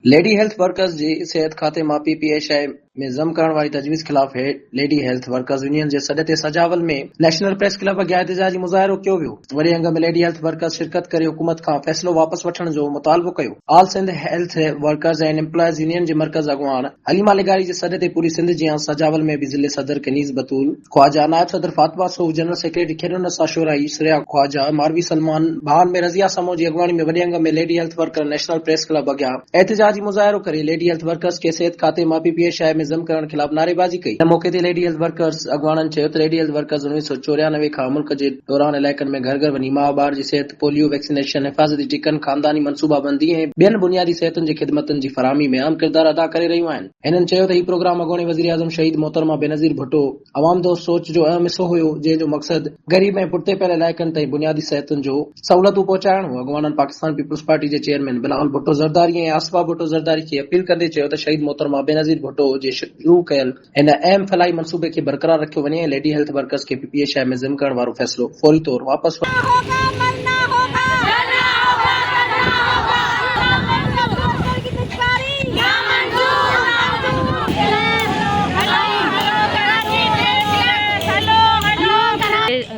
Lady health workers जी सेहत खाते मां पीपीएशआई में ज़म करण वारी तजवीज़ ख़िलाफ़ लेडी हेल्थ वर्कर्स यूनियन जे सॾे ते सजावल में नेशनल प्रेस क्लब अॻियां एहतिजाजी मुज़ाहिरो कयो वियो। वॾे अंग में लेडी हेल्थ वर्कर्स शिरकत करे हुकूमत खां फ़ैसिलो वापसि वठण जो मुतालबो कयो। All Sindh health workers and employees union जे मर्कज़ अॻवान हलीमा लेगारी जे सॾे ते पूरी सिंध जी सजावल में भी ज़िले सदर कनीज़ बतूल ख्वाजा, नायब सदर फातिमा सूफ़, जनरल सेक्रेटरी खेरुन्निसा शोराई, श्रेया ख्वाजा, मारवी सलमान, भान में रज़िया समो जी अॻवानी में वॾे अंग में lady health worker national press club अॻियां एहतिजाजी मुज़ाहिरो करे लेडी हेल्थ वर्कर्स के सेहत खाते मां पीपीएशआई में ज़म करण ख़िलाफ़ नारेबाजी कई। मौके ते लेडी हेल्थ वर्कर्स अॻवाननि चयो त लेडी हेल्थ वर्कर्स 1994 खां मुल्क जे दौरान इलाइक़नि में घर घर वञी मां ॿार जी सेहत, पोलियो वैक्सीनेशन, हिफ़ाज़ती टीकनि, ख़ानदानी मनसूबाबंदी ऐं ॿियनि बुनियादी सिहतुनि जी ख़िदमतुनि जी फराहमी में अहम किरदार अदा करे रहियूं आहिनि। हिननि चयो त हीउ प्रोग्राम अॻूणे वज़ीर आज़म शहीद मोहतरमा बेनज़ीर भुट्टो अवाम दोस्त सोच जो अहम हिसो हुयो, जंहिंजो मक़सद गरीब ऐं पुठिते पियल इलाइक़नि ताईं बुनियादी सिहतुनि जो सहूलियतूं पहुचाइण हो। अॻवाननि पाकिस्तान पीपल्स पार्टी जे चेयरमैन बिलावल भुट्टो ज़रदारी ऐं आसिफा भुट्टो ज़रदारी खे अपील कंदे चयो त शहीद मोहतरमा बेनज़ीर भुट्टो जे शुरू कयल हिन अहम फलाई मनसूबे खे बरक़रार रखियो वञे ऐं लेडी हेल्थ वर्कर्स खे पीपीएशआई में ज़िम करण वारो फ़ैसिलो फौरी तौर वापसि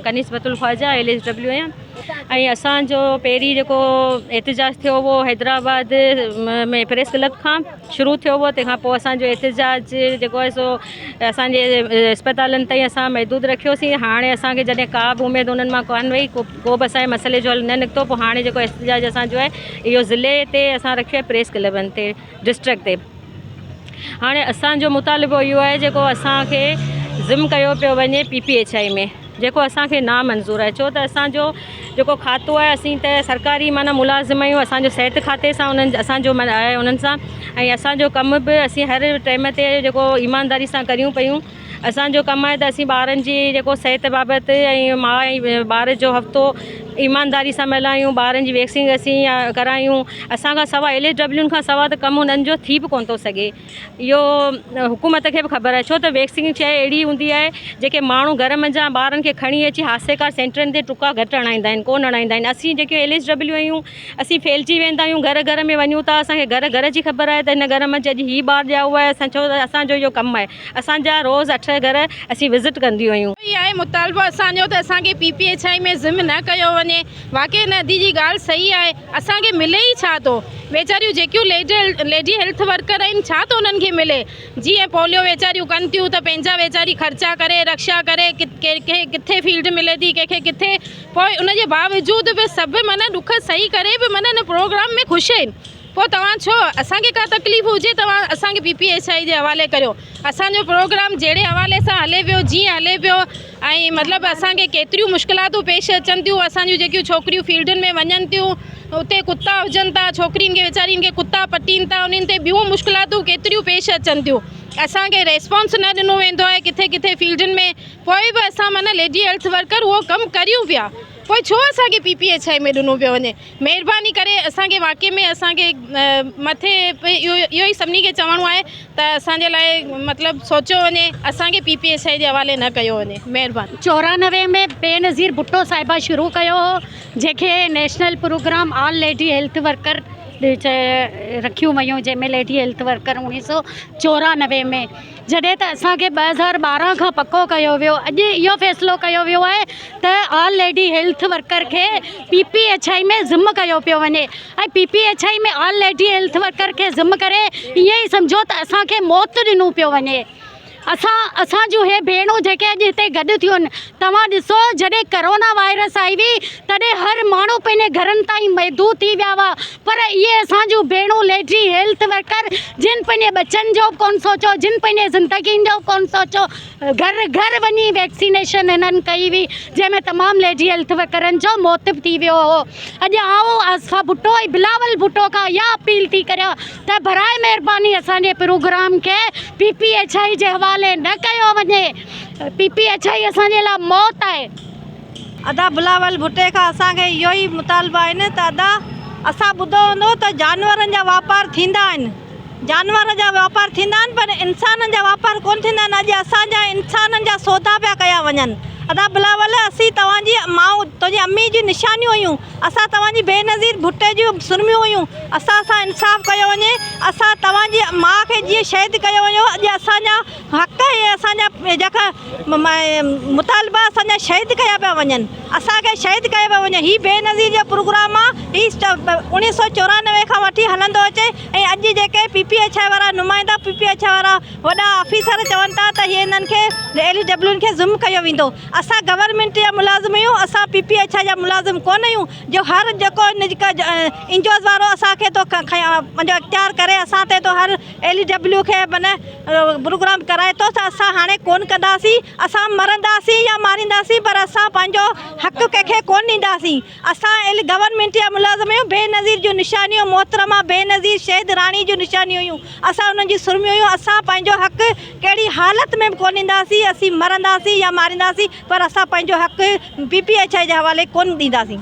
कनीस बतुल ख्वाजा LSW ऐं असांजो पहिरीं जेको एहतिजाज थियो वो हैदराबाद में प्रेस क्लब खां शुरू थियो हो। तंहिंखां पोइ असांजो एहतिजाज जेको आहे सो असांजे अस्पतालनि ताईं असां महदूद रखियोसीं। हाणे असांखे जॾहिं का बि उमेदु उन्हनि मां कोन वई, को बि असांजे मसइले जो हल न निकितो, पोइ हाणे जेको एहतिजाज असांजो आहे इहो ज़िले ते असां रखियो आहे, प्रेस क्लबनि ते, डिस्ट्रिक्ट ते। हाणे असांजो मुतालिबो इहो आहे जेको असांखे ज़िम कयो पियो वञे PPHI में, जेको असांखे नामंज़ूर आहे। छो त असांजो जेको खातो आहे, असीं त सरकारी माना मुलाज़िम आहियूं, असांजो सिहत खाते सां असांजो आहे उन्हनि सां, ऐं असांजो कमु बि असीं हर टाइम ते जेको ईमानदारी सां करियूं पियूं। असांजो कमु आहे त असीं ॿारनि जी जेको सिहत बाबति ऐं माउ ऐं ॿार जो हफ़्तो ईमानदारी सां मिलायूं, ॿारनि जी वैक्सीन असीं करायूं। असांखां सवाइ LSW खां सवाइ त कमु हुननि जो थी बि कोन थो सघे। इहो हुकूमत खे बि ख़बर आहे, छो त वैक्सीन शइ अहिड़ी हूंदी आहे जेके माण्हू घर मंझां ॿारनि खे खणी अची हासेकार सेंटरनि ते टुका घटि हणाईंदा आहिनि, कोन हणाईंदा आहिनि। असीं जेके LSW आहियूं, असीं फैलिजी वेंदा आहियूं, घर घर में वञूं था, असांखे घर घर जी ख़बर आहे त हिन घर में अॼु हीउ ॿार ॼाओ आहे। असां छो त असांजो इहो कमु आहे, असांजा रोज़ 8 घर असीं विज़िट कंदियूं आहियूं। इहो आहे मुतालबो असांजो त असांखे PPHI में ज़िम न कयो वञे। वाक़ई नदी जी ॻाल्हि सही आहे, असांखे मिले ई छा थो? वेचारियूं जेकियूं लेडी हेल्थ वर्कर आहिनि, छा थो उन्हनि खे मिले? जीअं पोलियो वेचारियूं कनि थियूं त पंहिंजा वेचारी ख़र्चा करे, रक्षा करे, कंहिंखे किथे फील्ड मिले थी, कंहिंखे किथे, पोइ उनजे बावजूद बि सभु माना ॾुख सही करे बि माना हिन प्रोग्राम में ख़ुशि आहिनि। पोइ तव्हां छो, असांखे का तकलीफ़ हुजे तव्हां असांखे PPHI जे हवाले करियो। असांजो प्रोग्राम जहिड़े हवाले सां हले पियो, जीअं हले पियो, ऐं मतिलबु असांखे केतिरियूं मुश्किलातूं पेश अचनि थियूं। असांजूं जेकियूं छोकिरियूं फील्डुनि में वञनि थियूं, उते कुता हुजनि था, छोकिरियुनि खे वेचारियुनि खे कुता पटीनि था, उन्हनि ते ॿियूं मुश्किलातूं केतिरियूं पेश अचनि थियूं। असांखे रेस्पॉन्स न ॾिनो वेंदो आहे किथे किथे फील्डुनि में, पोइ बि असां माना लेडी हेल्थ वर्कर उहो कमु करियूं पिया। पोइ छो असांखे PPHI में ॾिनो पियो वञे? महिरबानी करे असांखे वाक़ई में असांखे मथे इहो ई सभिनी खे चवणो आहे त असांजे लाइ मतिलबु सोचियो वञे, असांखे PPHI जे हवाले न कयो वञे। महिरबानी। 94 में बेनज़ीर भुट्टो साहिबा शुरू कयो हो, जंहिंखे national program all lady health worker रखियूं वयूं, जंहिंमें लेडी हेल्थ वर्कर 1994 में, जॾहिं त असांखे 2012 खां पको कयो वियो। अॼु इहो फ़ैसिलो कयो वियो आहे त ऑल लेडी हेल्थ वर्कर खे PPHI में ज़िम कयो पियो वञे, ऐं PPHI में ऑल लेडी हेल्थ वर्कर खे ज़िम करे ईअं ई सम्झो त असांखे मौत ॾिनो पियो वञे। असां जूं हे भेणूं जेके अॼु हिते गॾु थियूं आहिनि, तव्हां ॾिसो जॾहिं करोना वायरस आई हुई तॾहिं हर माण्हू पंहिंजे घरनि ताईं महदूद थी विया हुआ, पर इहे असांजूं भेणूं लेडी हेल्थ वर्कर जिन पंहिंजे बचनि जो कोन सोचो, जिन पंहिंजे ज़िंदगीनि जो कोन सोचो, घर घर वञी वैक्सीनेशन हिननि कई हुई, जंहिंमें तमामु लेडी हेल्थ वर्करनि जो मौत बि थी वियो हो। अॼु आऊं आसिफा भुट्टो ऐं बिलावल भुट्टो खां इहा अपील थी करियां त बराए महिरबानी असांजे प्रोग्राम खे PPHI जे हवाले न कयो वञे। PPHI असांजे लाइ मौत आहे। अदा बिलावल भुट्टे खां असांखे इहो ई मुतालबा आहिनि त अदा असां ॿुधो हूंदो त जानवरनि जा वापार थींदा आहिनि, जानवर जा वापार थींदा आहिनि, पर इंसाननि जा वापार कोन थींदा आहिनि। अॼु असांजा इंसाननि जा सौदा पिया कया वञनि। अदा बिलावल असीं तव्हांजी माउ तुंहिंजी अम्मी जी निशानियूं हुयूं, असां तव्हांजी बेनज़ीर भुट्टे जूं सुरमियूं हुयूं, असां सां इंसाफ़ कयो वञे, असां तव्हांजी माउ खे जीअं शहीद कयो वियो, अॼु असांजा हक़ ऐं असांजा जेका मुतालबा असांजा शहीद कया पिया वञनि, असांखे शहीद कयो पिया वञे। हीउ बेनज़ीर जो प्रोग्राम आहे, हीउ 1994 खां वठी हलंदो अचे ऐं अॼु जेके PPHI वारा नुमाइंदा PPHI वारा वॾा ऑफिसर चवनि था त हीअ हिननि खे LEW खे ज़ुल्म कयो वेंदो। असां गवर्नमेंट जा मुलाज़िम आहियूं, असां PPHI जा मुलाज़िम कोन आहियूं जो हर जेको इंजोज़ वारो असांखे थो पंहिंजो इख़्तियार करे असां ते थो हर LEW खे माना प्रोग्राम कराए थो, त असां हाणे कोन कंदासीं, असां मरंदासीं या मारींदासीं पर असां पंहिंजो हक़ कंहिंखे कोन ॾींदासीं। असां गवर्नमेंट जा मुलाज़िम आहियूं, बेनज़ीर जूं निशानियूं मोहतरमा बेनज़ीर शहीद राणी जूं निशानियूं हुयूं, असां उन्हनि जी सुरमियूं हुयूं, असां पंहिंजो हक़ कहिड़ी हालत में बि कोन ॾींदासीं, असीं मरंदासीं या मारींदासीं पर असां पंहिंजो हक़ PPHI जे हवाले कोन ॾींदासीं।